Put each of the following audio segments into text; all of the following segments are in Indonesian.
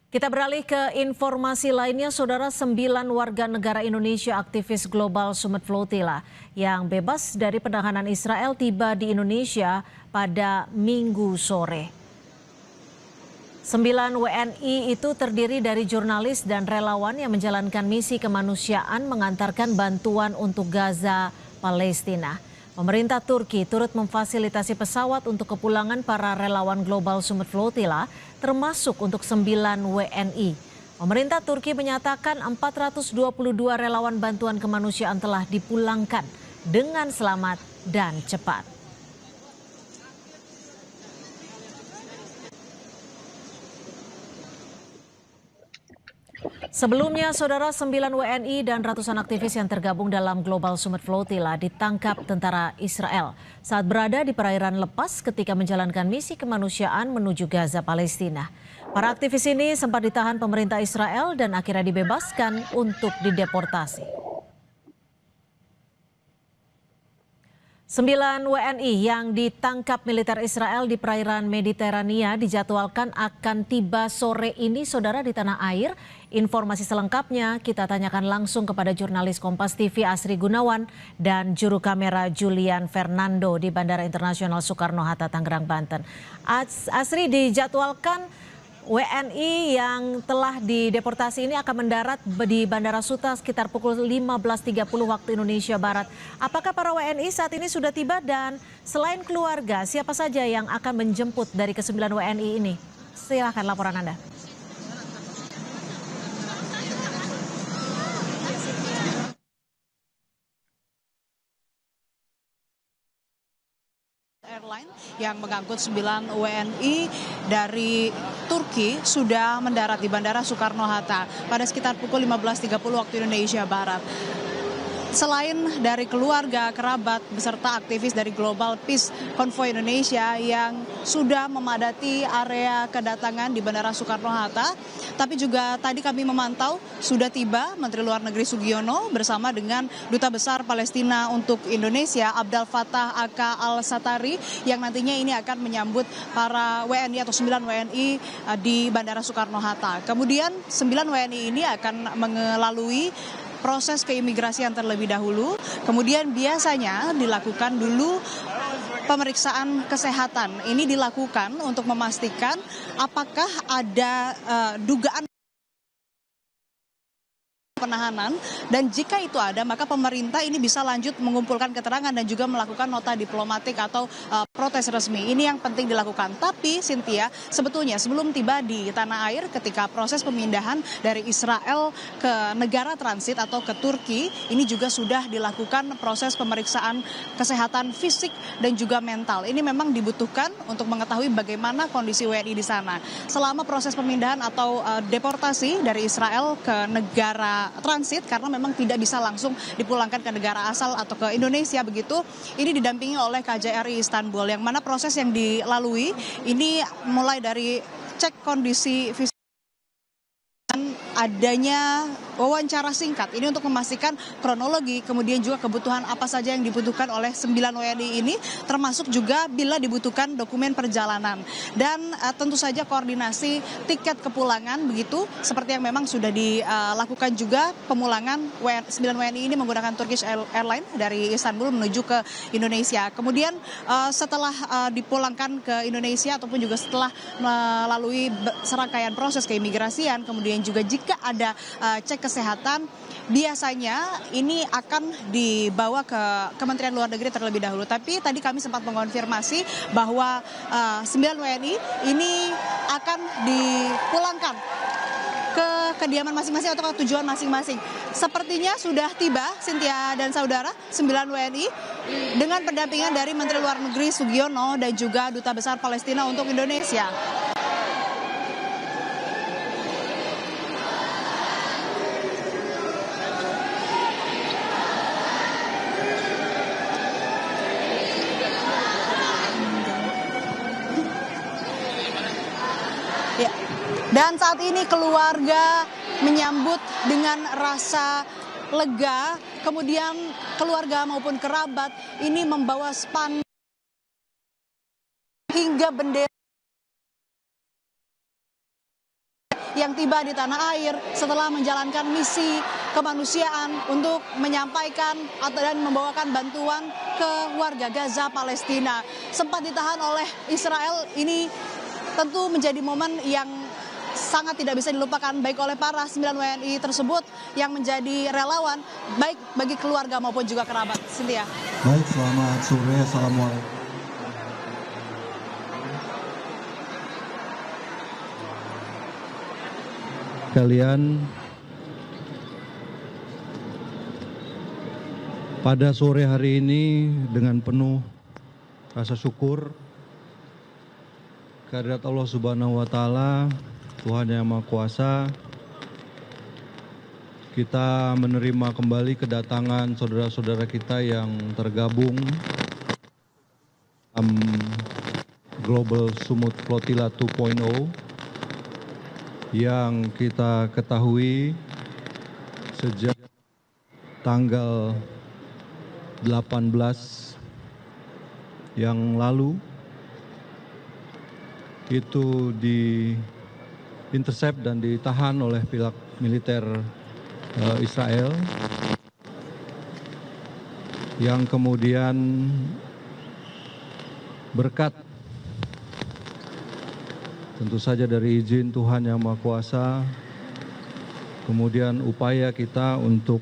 Kita beralih ke informasi lainnya, Saudara. 9 warga negara Indonesia aktivis Global Summit Flotilla yang bebas dari penahanan Israel tiba di Indonesia pada Minggu sore. 9 WNI itu terdiri dari jurnalis dan relawan yang menjalankan misi kemanusiaan mengantarkan bantuan untuk Gaza, Palestina. Pemerintah Turki turut memfasilitasi pesawat untuk kepulangan para relawan Global Summit Flotilla, termasuk untuk 9 WNI. Pemerintah Turki menyatakan 422 relawan bantuan kemanusiaan telah dipulangkan dengan selamat dan cepat. Sebelumnya, Saudara, 9 WNI dan ratusan aktivis yang tergabung dalam Global Summit Flotilla ditangkap tentara Israel saat berada di perairan lepas ketika menjalankan misi kemanusiaan menuju Gaza, Palestina. Para aktivis ini sempat ditahan pemerintah Israel dan akhirnya dibebaskan untuk dideportasi. 9 WNI yang ditangkap militer Israel di perairan Mediterania dijadwalkan akan tiba sore ini, Saudara, di tanah air. Informasi selengkapnya kita tanyakan langsung kepada jurnalis Kompas TV Asri Gunawan dan juru kamera Julian Fernando di Bandara Internasional Soekarno-Hatta, Tangerang, Banten. Asri, dijadwalkan WNI yang telah dideportasi ini akan mendarat di Bandara Suta sekitar pukul 15.30 waktu Indonesia Barat. Apakah para WNI saat ini sudah tiba, dan selain keluarga, siapa saja yang akan menjemput dari ke-9 WNI ini? Silakan laporan Anda. Airline yang mengangkut 9 WNI dari Turki sudah mendarat di Bandara Soekarno-Hatta pada sekitar pukul 15.30 waktu Indonesia Barat. Selain dari keluarga, kerabat, beserta aktivis dari Global Peace Convoy Indonesia yang sudah memadati area kedatangan di Bandara Soekarno-Hatta, tapi juga tadi kami memantau sudah tiba Menteri Luar Negeri Sugiono bersama dengan Duta Besar Palestina untuk Indonesia, Abdel Fattah Aka Al-Satari, yang nantinya ini akan menyambut para WNI atau 9 WNI di Bandara Soekarno-Hatta. Kemudian 9 WNI ini akan melalui proses keimigrasian terlebih dahulu, kemudian biasanya dilakukan dulu pemeriksaan kesehatan. Ini dilakukan untuk memastikan apakah ada dugaan penahanan, dan jika itu ada maka pemerintah ini bisa lanjut mengumpulkan keterangan dan juga melakukan nota diplomatik atau protes resmi. Ini yang penting dilakukan. Tapi Cynthia, sebetulnya sebelum tiba di tanah air ketika proses pemindahan dari Israel ke negara transit atau ke Turki, ini juga sudah dilakukan proses pemeriksaan kesehatan fisik dan juga mental. Ini memang dibutuhkan untuk mengetahui bagaimana kondisi WNI di sana. Selama proses pemindahan atau deportasi dari Israel ke negara transit, karena memang tidak bisa langsung dipulangkan ke negara asal atau ke Indonesia begitu, ini didampingi oleh KJRI Istanbul, yang mana proses yang dilalui ini mulai dari cek kondisi fisik, adanya wawancara singkat ini untuk memastikan kronologi, kemudian juga kebutuhan apa saja yang dibutuhkan oleh 9 WNI ini, termasuk juga bila dibutuhkan dokumen perjalanan, dan tentu saja koordinasi tiket kepulangan begitu, seperti yang memang sudah dilakukan juga pemulangan 9 WNI ini menggunakan Turkish Airlines dari Istanbul menuju ke Indonesia. Kemudian setelah dipulangkan ke Indonesia ataupun juga setelah melalui serangkaian proses keimigrasian, kemudian juga jika ada cek kesehatan, biasanya ini akan dibawa ke Kementerian Luar Negeri terlebih dahulu. Tapi tadi kami sempat mengonfirmasi bahwa 9 WNI ini akan dipulangkan ke kediaman masing-masing atau ke tujuan masing-masing. Sepertinya sudah tiba, Cynthia dan saudara, 9 WNI dengan pendampingan dari Menteri Luar Negeri Sugiono dan juga Duta Besar Palestina untuk Indonesia. Ya. Dan saat ini keluarga menyambut dengan rasa lega, kemudian keluarga maupun kerabat ini membawa spanduk hingga bendera yang tiba di tanah air setelah menjalankan misi kemanusiaan untuk menyampaikan dan membawakan bantuan ke warga Gaza Palestina. Sempat ditahan oleh Israel, ini tentu menjadi momen yang sangat tidak bisa dilupakan baik oleh para 9 WNI tersebut yang menjadi relawan baik bagi keluarga maupun juga kerabat. Cynthia. Baik, selamat sore. Assalamualaikum. Kalian, pada sore hari ini dengan penuh rasa syukur kehadirat Allah Subhanahu wa Ta'ala, Tuhan yang Maha Kuasa, kita menerima kembali kedatangan saudara-saudara kita yang tergabung dalam Global Sumut Flotilla 2.0 yang kita ketahui sejak tanggal 18 yang lalu itu intercept dan ditahan oleh pihak militer Israel yang kemudian berkat tentu saja dari izin Tuhan yang Maha Kuasa, kemudian upaya kita untuk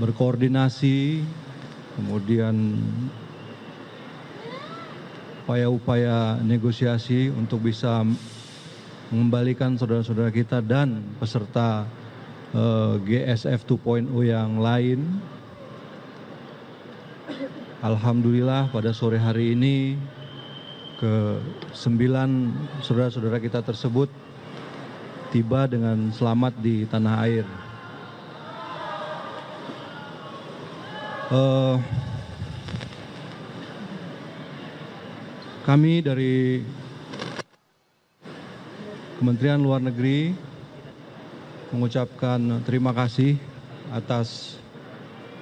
berkoordinasi, kemudian upaya-upaya negosiasi untuk bisa mengembalikan saudara-saudara kita dan peserta GSF 2.0 yang lain. Alhamdulillah pada sore hari ini ke-9 saudara-saudara kita tersebut tiba dengan selamat di tanah air. Kami dari Kementerian Luar Negeri mengucapkan terima kasih atas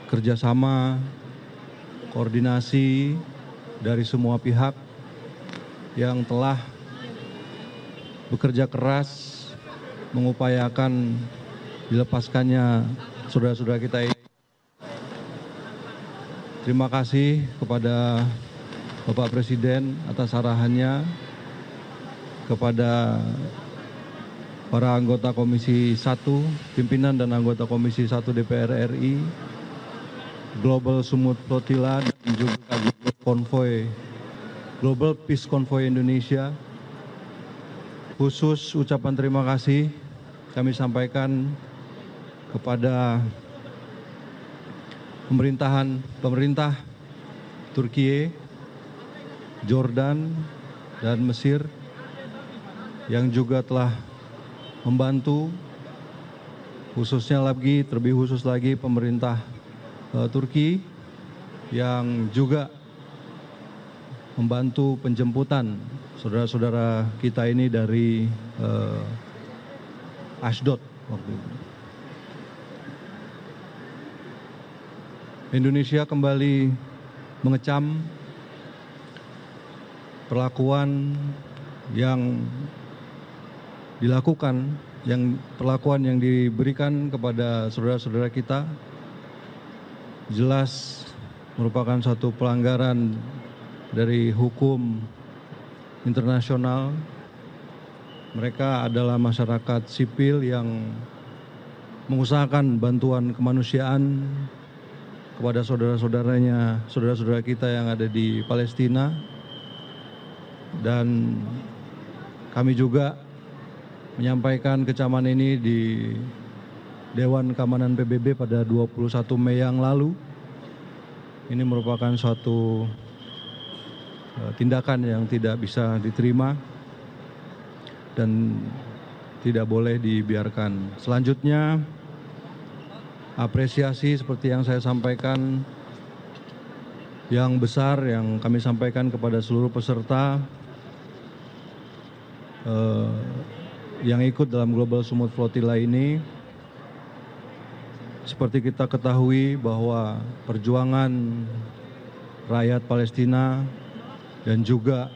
kerjasama, koordinasi dari semua pihak yang telah bekerja keras mengupayakan dilepaskannya saudara-saudara kita ini. Terima kasih kepada Bapak Presiden atas arahannya, kepada para anggota Komisi 1, pimpinan dan anggota Komisi 1 DPR RI, Global Sumut Flotilla, dan juga Global Peace Convoy Indonesia. Khusus ucapan terima kasih kami sampaikan kepada pemerintah Turki, Jordan, dan Mesir yang juga telah membantu, terlebih khusus lagi pemerintah Turki yang juga membantu penjemputan saudara-saudara kita ini dari Ashdod waktu itu. Indonesia kembali mengecam perlakuan yang dilakukan, perlakuan yang diberikan kepada saudara-saudara kita jelas merupakan suatu pelanggaran dari hukum internasional. Mereka adalah masyarakat sipil yang mengusahakan bantuan kemanusiaan kepada saudara-saudara kita yang ada di Palestina. Dan kami juga menyampaikan kecaman ini di Dewan Keamanan PBB pada 21 Mei yang lalu. Ini merupakan suatu tindakan yang tidak bisa diterima dan tidak boleh dibiarkan. Selanjutnya, apresiasi seperti yang saya sampaikan yang besar yang kami sampaikan kepada seluruh peserta yang ikut dalam Global Sumut Flotilla ini. Seperti kita ketahui bahwa perjuangan rakyat Palestina dan juga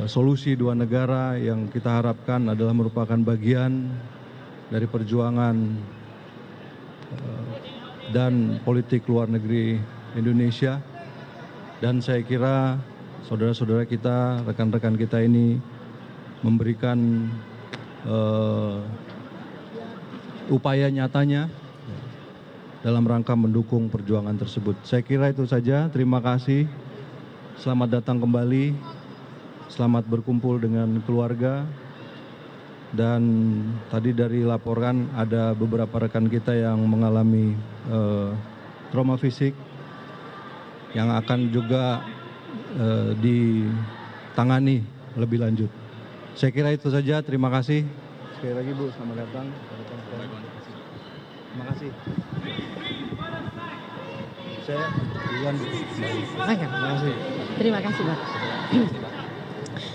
solusi dua negara yang kita harapkan adalah merupakan bagian dari perjuangan dan politik luar negeri Indonesia. Dan saya kira saudara-saudara kita, rekan-rekan kita ini memberikan upaya nyatanya dalam rangka mendukung perjuangan tersebut. Saya kira itu saja. Terima kasih. Selamat datang kembali. Selamat berkumpul dengan keluarga. Dan tadi dari laporan ada beberapa rekan kita yang mengalami trauma fisik yang akan juga ditangani lebih lanjut. Saya kira itu saja. Terima kasih. Sekali lagi Bu, selamat datang. Terima kasih. Saya duluan. Terima kasih. Terima kasih, Pak.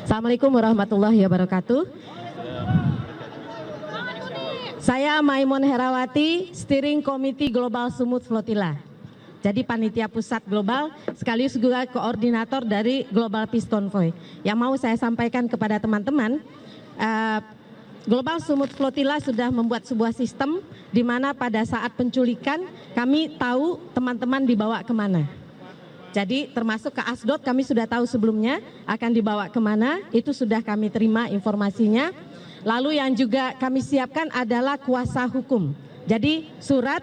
Assalamualaikum warahmatullahi wabarakatuh. Saya Maimun Herawati, Steering Committee Global Sumut Flotilla. Jadi panitia pusat global sekaligus juga koordinator dari Global Peace Convoy. Yang mau saya sampaikan kepada teman-teman, Global Sumut Flotilla sudah membuat sebuah sistem di mana pada saat penculikan kami tahu teman-teman dibawa kemana. Jadi termasuk ke Asdod kami sudah tahu sebelumnya akan dibawa kemana, itu sudah kami terima informasinya. Lalu yang juga kami siapkan adalah kuasa hukum. Jadi surat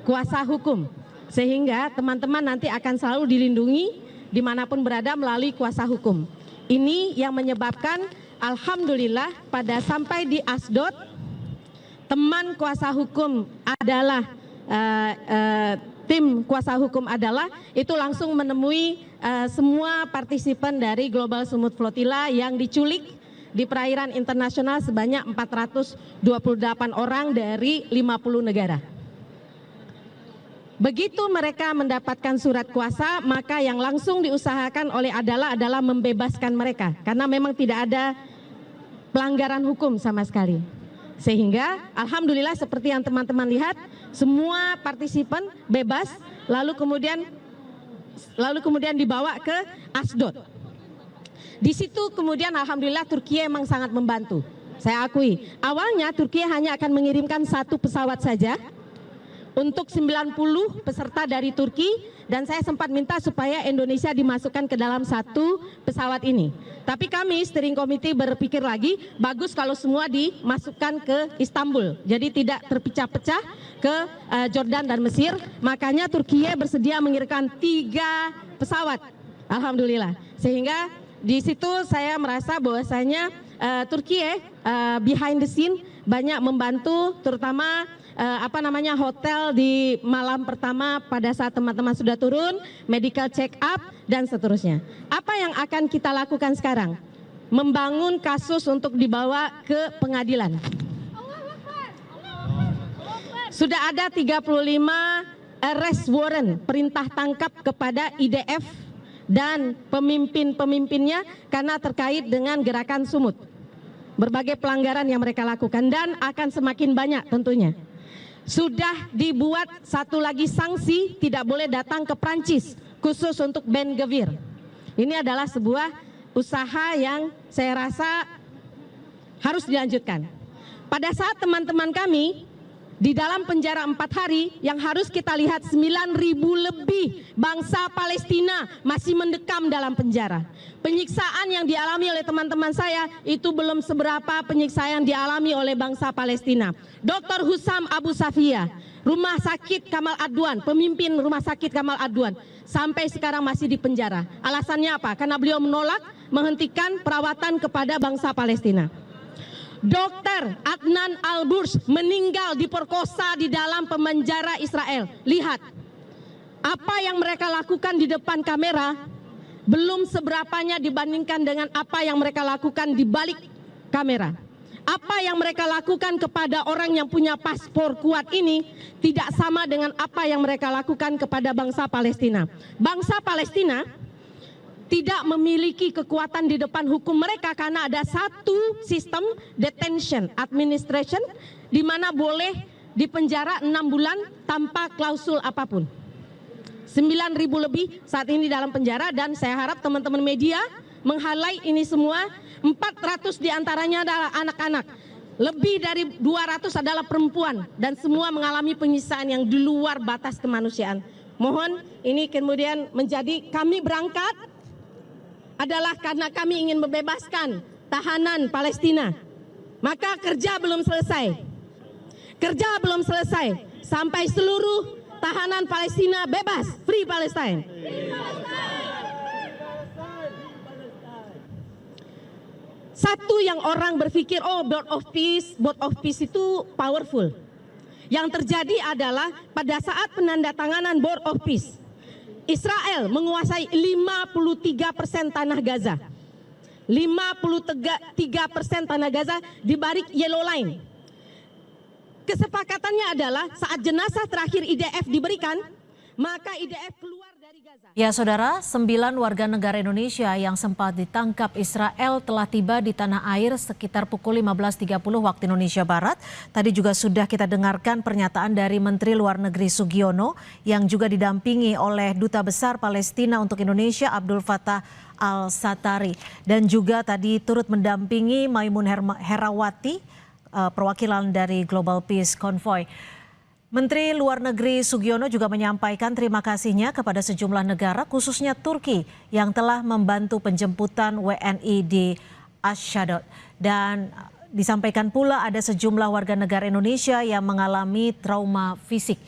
kuasa hukum. Sehingga teman-teman nanti akan selalu dilindungi dimanapun berada melalui kuasa hukum. Ini yang menyebabkan alhamdulillah pada sampai di Asdod teman kuasa hukum adalah tim kuasa hukum adalah itu langsung menemui semua partisipan dari Global Sumut Flotilla yang diculik di perairan internasional sebanyak 428 orang dari 50 negara. Begitu mereka mendapatkan surat kuasa, maka yang langsung diusahakan oleh adalah membebaskan mereka karena memang tidak ada pelanggaran hukum sama sekali. Sehingga alhamdulillah seperti yang teman-teman lihat, semua partisipan bebas lalu kemudian dibawa ke Asdod. Di situ kemudian alhamdulillah Turki memang sangat membantu. Saya akui, awalnya Turki hanya akan mengirimkan satu pesawat saja untuk 90 peserta dari Turki, dan saya sempat minta supaya Indonesia dimasukkan ke dalam satu pesawat ini. Tapi kami steering committee berpikir lagi, bagus kalau semua dimasukkan ke Istanbul, jadi tidak terpecah-pecah ke Jordan dan Mesir. Makanya Turki bersedia mengirimkan 3 pesawat, alhamdulillah. Sehingga di situ saya merasa bahwasanya Turki behind the scene banyak membantu, terutama hotel di malam pertama pada saat teman-teman sudah turun, medical check up dan seterusnya. Apa yang akan kita lakukan sekarang? Membangun kasus untuk dibawa ke pengadilan. Sudah ada 35 arrest warrant, perintah tangkap kepada IDF dan pemimpin-pemimpinnya karena terkait dengan gerakan Sumut. Berbagai pelanggaran yang mereka lakukan dan akan semakin banyak tentunya. Sudah dibuat satu lagi sanksi, tidak boleh datang ke Prancis khusus untuk Ben Gvir. Ini adalah sebuah usaha yang saya rasa harus dilanjutkan. Pada saat teman-teman kami di dalam penjara 4 hari, yang harus kita lihat 9.000 lebih bangsa Palestina masih mendekam dalam penjara. Penyiksaan yang dialami oleh teman-teman saya itu belum seberapa penyiksaan yang dialami oleh bangsa Palestina. Dr. Hussam Abu Safia, Rumah Sakit Kamal Adwan, pemimpin Rumah Sakit Kamal Adwan, sampai sekarang masih di penjara. Alasannya apa? Karena beliau menolak menghentikan perawatan kepada bangsa Palestina. Dr. Adnan Al-Burj meninggal diperkosa di dalam penjara Israel. Lihat, apa yang mereka lakukan di depan kamera belum seberapanya dibandingkan dengan apa yang mereka lakukan di balik kamera. Apa yang mereka lakukan kepada orang yang punya paspor kuat ini tidak sama dengan apa yang mereka lakukan kepada bangsa Palestina. Bangsa Palestina tidak memiliki kekuatan di depan hukum mereka karena ada satu sistem detention administration di mana boleh dipenjara 6 bulan tanpa klausul apapun. 9.000 lebih saat ini dalam penjara, dan saya harap teman-teman media meng-highlight ini semua. 400 diantaranya adalah anak-anak. Lebih dari 200 adalah perempuan dan semua mengalami penyiksaan yang di luar batas kemanusiaan. Mohon ini kemudian menjadi kami berangkat adalah karena kami ingin membebaskan tahanan Palestina. Maka kerja belum selesai. Kerja belum selesai sampai seluruh tahanan Palestina bebas, free Palestine. Satu yang orang berpikir, oh board of peace itu powerful. Yang terjadi adalah pada saat penandatanganan board of peace, Israel menguasai 53% tanah Gaza. 53% tanah Gaza di balik yellow line. Kesepakatannya adalah saat jenazah terakhir IDF diberikan, maka IDF keluar dari Gaza. Ya saudara, 9 warga negara Indonesia yang sempat ditangkap Israel telah tiba di tanah air sekitar pukul 15.30 waktu Indonesia Barat. Tadi juga sudah kita dengarkan pernyataan dari Menteri Luar Negeri Sugiono yang juga didampingi oleh Duta Besar Palestina untuk Indonesia Abdul Fattah Al-Satari. Dan juga tadi turut mendampingi Maimun Herawati, perwakilan dari Global Peace Convoy. Menteri Luar Negeri Sugiono juga menyampaikan terima kasihnya kepada sejumlah negara, khususnya Turki, yang telah membantu penjemputan WNI di Ashdod. Dan disampaikan pula ada sejumlah warga negara Indonesia yang mengalami trauma fisik.